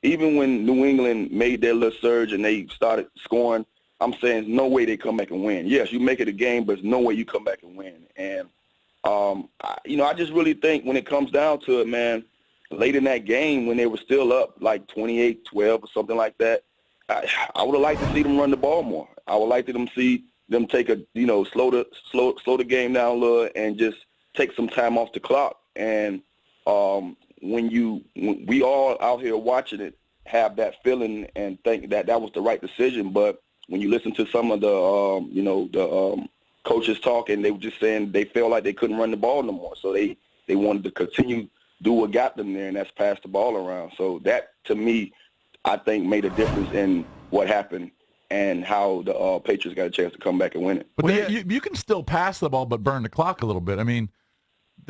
even when New England made their little surge and they started scoring, I'm saying there's no way they come back and win. Yes, you make it a game, but there's no way you come back and win. And, I just really think when it comes down to it, man, late in that game when they were still up like 28-12 or something like that, I would have liked to see them run the ball more. I would like to see them take slow the game down a little and just take some time off the clock. And when we all out here watching it have that feeling and think that that was the right decision, but when you listen to some of the coaches talking, they were just saying they felt like they couldn't run the ball no more, so they wanted to continue do what got them there, and that's pass the ball around. So that, to me, I think made a difference in what happened and how the Patriots got a chance to come back and win it. But you can still pass the ball but burn the clock a little bit. I mean,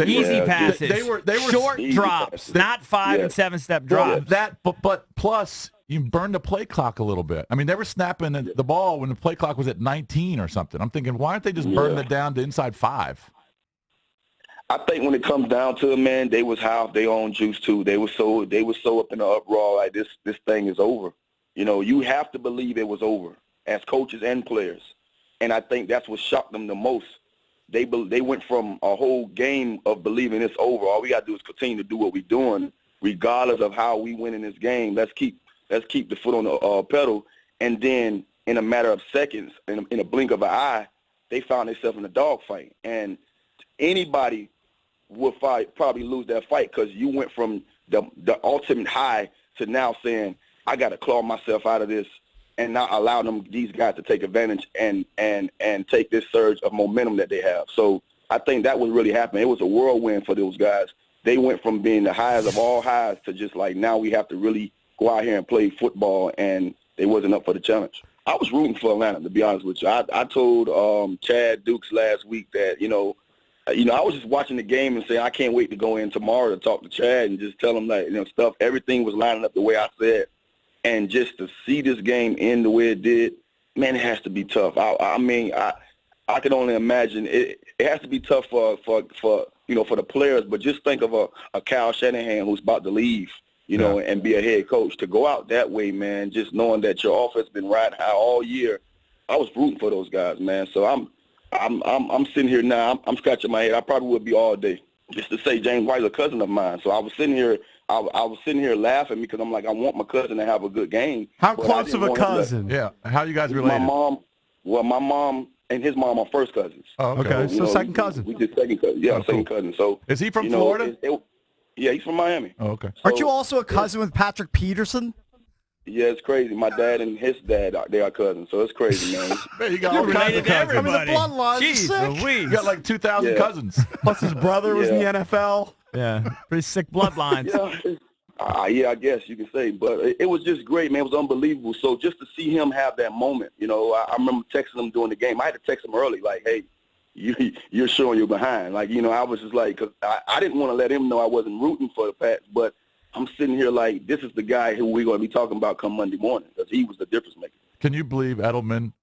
easy passes. They were short drops, passes. not 5 and 7-step drops. But plus you burn the play clock a little bit. I mean, they were snapping the ball when the play clock was at 19 or something. I'm thinking, why aren't they just burning it down to inside 5? I think when it comes down to it, man, they was high off their own juice too. They were so up in the uproar like this thing is over. You have to believe it was over as coaches and players, and I think that's what shocked them the most. They went from a whole game of believing it's over. All we got to do is continue to do what we're doing, regardless of how we win in this game. Let's keep the foot on the pedal. And then in a matter of seconds, in a blink of an eye, they found themselves in a dogfight. And anybody would probably lose that fight because you went from the ultimate high to now saying, I got to claw myself out of this and not allow these guys to take advantage and take this surge of momentum that they have. So I think that was really happening. It was a whirlwind for those guys. They went from being the highest of all highs to just like now we have to really go out here and play football, and they wasn't up for the challenge. I was rooting for Atlanta, to be honest with you. I told Chad Dukes last week that, I was just watching the game and saying I can't wait to go in tomorrow to talk to Chad and just tell him that, stuff, everything was lining up the way I said. And just to see this game end the way it did, man, it has to be tough. I mean, I can only imagine it has to be tough for the players. But just think of a Kyle Shanahan who's about to leave, and be a head coach. To go out that way, man, just knowing that your offense been riding high all year. I was rooting for those guys, man. So I'm sitting here now. I'm scratching my head. I probably would be all day just to say James White's a cousin of mine. So I was sitting here. I was sitting here laughing because I'm like, I want my cousin to have a good game. How close of a cousin? Yeah. How you guys related? My mom and his mom are first cousins. Oh, okay. So second cousin. We did second cousin. Yeah, second cousin. So is he from Florida? Yeah, he's from Miami. Oh, okay. Aren't you also a cousin with Patrick Peterson? Yeah, it's crazy. My dad and his dad, they are cousins, so it's crazy, man. Man, you got all kinds of cousins. I mean, the bloodline's sick. You got like 2,000 cousins. Plus his brother was in the NFL. Yeah, pretty sick bloodlines. Yeah, I guess you can say. But it was just great, man. It was unbelievable. So just to see him have that moment, I remember texting him during the game. I had to text him early, like, hey, you're showing you're behind. Like, I was just like, because I didn't want to let him know I wasn't rooting for the Pats, but I'm sitting here like, this is the guy who we're going to be talking about come Monday morning because he was the difference maker. Can you believe Edelman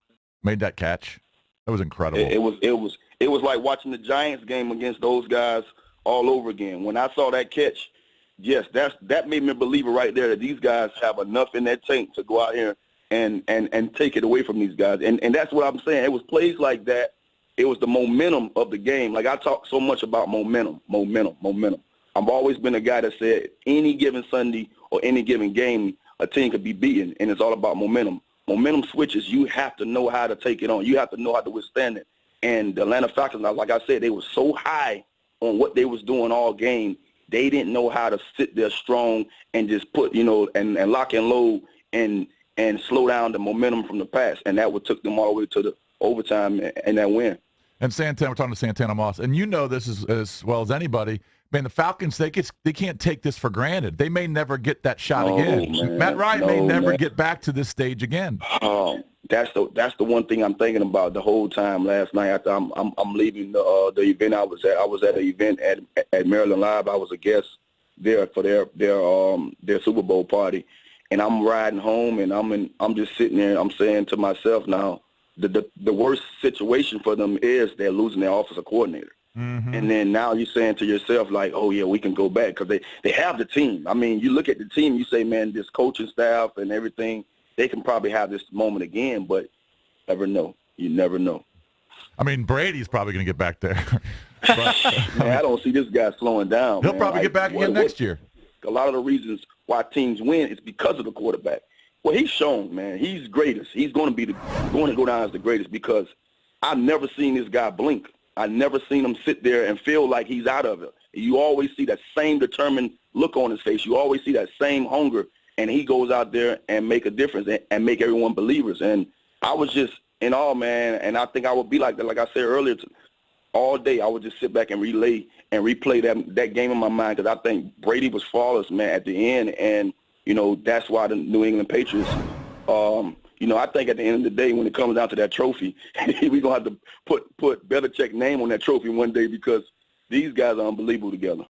made that catch? That was incredible. It was like watching the Giants game against those guys all over again. When I saw that catch, yes, that made me a believer right there that these guys have enough in that tank to go out here and take it away from these guys. And that's what I'm saying. It was plays like that. It was the momentum of the game. Like I talk so much about momentum. I've always been a guy that said any given Sunday or any given game, a team could be beaten, and it's all about momentum. Momentum switches. You have to know how to take it on. You have to know how to withstand it. And the Atlanta Falcons, like I said, they were so high on what they was doing all game. They didn't know how to sit there strong and just put, and lock and load and slow down the momentum from the pass. And that took them all the way to the overtime and that win. And Santana, we're talking to Santana Moss, and this as well as anybody. Man, the Falcons, they can't take this for granted. They may never get that shot again. Man. Matt Ryan may never get back to this stage again. That's the one thing I'm thinking about the whole time last night after I'm leaving the event I was at. I was at an event at Maryland Live. I was a guest there for their Super Bowl party, and I'm riding home and I'm just sitting there. I'm saying to myself now, the worst situation for them is they're losing their offensive coordinator. And then now you're saying to yourself, like, oh, yeah, we can go back because they have the team. I mean, you look at the team, you say, man, this coaching staff and everything, they can probably have this moment again, but you never know. You never know. I mean, Brady's probably going to get back there. But, man, I don't see this guy slowing down. He'll probably get back again next year. A lot of the reasons why teams win is because of the quarterback. Well, he's shown, man, he's greatest. He's going to go down as the greatest because I've never seen this guy blink. I've never seen him sit there and feel like he's out of it. You always see that same determined look on his face. You always see that same hunger, and he goes out there and make a difference and make everyone believers. And I was just in awe, man, and I think I would be like that. Like I said earlier, all day I would just sit back and replay that game in my mind because I think Brady was flawless, man, at the end. And, you know, that's why the New England Patriots you know, I think at the end of the day, when it comes down to that trophy, we're going to have to put Belichick's name on that trophy one day because these guys are unbelievable together.